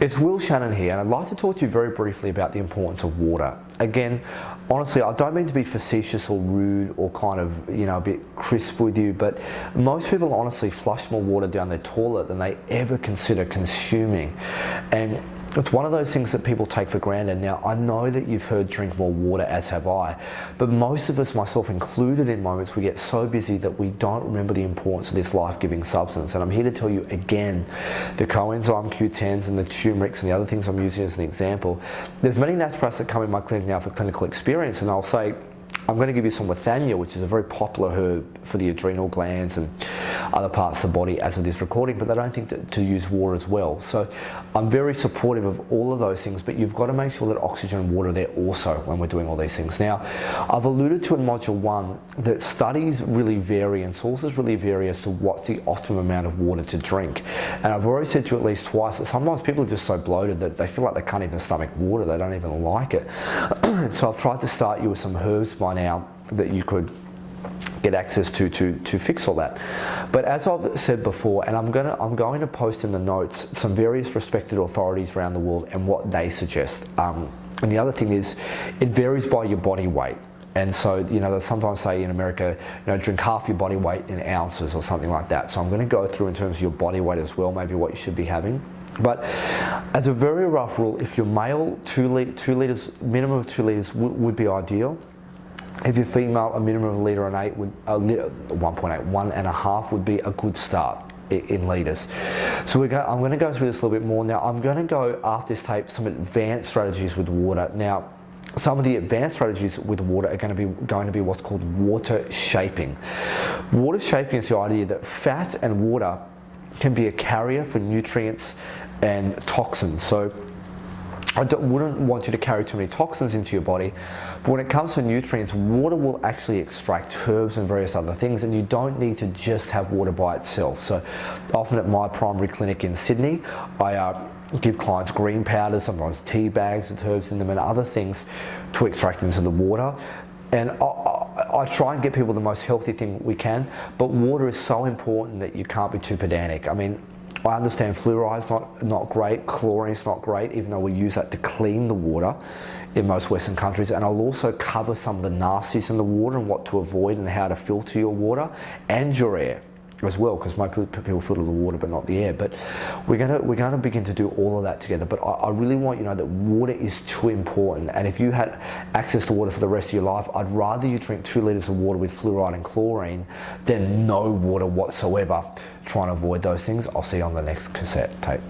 It's Will Shannon here, and I'd like to talk to you very briefly about the importance of water. Again, honestly, I don't mean to be facetious or rude or kind of, a bit crisp with you, but most people honestly flush more water down their toilet than they ever consider consuming. And it's one of those things that people take for granted. Now, I know that you've heard drink more water, as have I, but most of us, myself included, in moments we get so busy that we don't remember the importance of this life-giving substance. And I'm here to tell you again, the coenzyme Q10s and the turmerics and the other things I'm using as an example, there's many naturopaths that come in my clinic now for clinical experience, and I'll say, I'm going to give you some Withania, which is a very popular herb for the adrenal glands and other parts of the body as of this recording, but they don't think to use water as well. So I'm very supportive of all of those things, but you've got to make sure that oxygen and water are there also when we're doing all these things. Now, I've alluded to in module 1 that studies really vary and sources really vary as to what's the optimum amount of water to drink. And I've already said to you at least twice that sometimes people are just so bloated that they feel like they can't even stomach water, they don't even like it. So I've tried to start you with some herbs by now that you could get access to fix all that. But as I've said before, and I'm going to post in the notes some various respected authorities around the world and what they suggest. And the other thing is, it varies by your body weight. And so, they sometimes say in America, drink half your body weight in ounces or something like that. So I'm going to go through in terms of your body weight as well, maybe what you should be having. But as a very rough rule, if you're male, 2 litres, minimum of 2 litres would be ideal. If you're female, a minimum of a litre and 8 would, 1.8, 1.5 would be a good start in litres. So I'm going to go through this a little bit more now. I'm going to go after this tape some advanced strategies with water. Now, some of the advanced strategies with water are going to be what's called water shaping. Water shaping is the idea that fat and water can be a carrier for nutrients and toxins. So I wouldn't want you to carry too many toxins into your body, but when it comes to nutrients, water will actually extract herbs and various other things, and you don't need to just have water by itself. So often at my primary clinic in Sydney, I give clients green powders, sometimes tea bags with herbs in them and other things to extract into the water. And I try and get people the most healthy thing we can, but water is so important that you can't be too pedantic. I mean, I understand fluoride's not great, chlorine's not great, even though we use that to clean the water in most Western countries. And I'll also cover some of the nasties in the water and what to avoid and how to filter your water and your air as well, because most people filter the water but not the air. But we're going to begin to do all of that together. But I really want you to know that water is too important, and if you had access to water for the rest of your life, I'd rather you drink 2 litres of water with fluoride and chlorine than no water whatsoever. Try and avoid those things. I'll see you on the next cassette tape.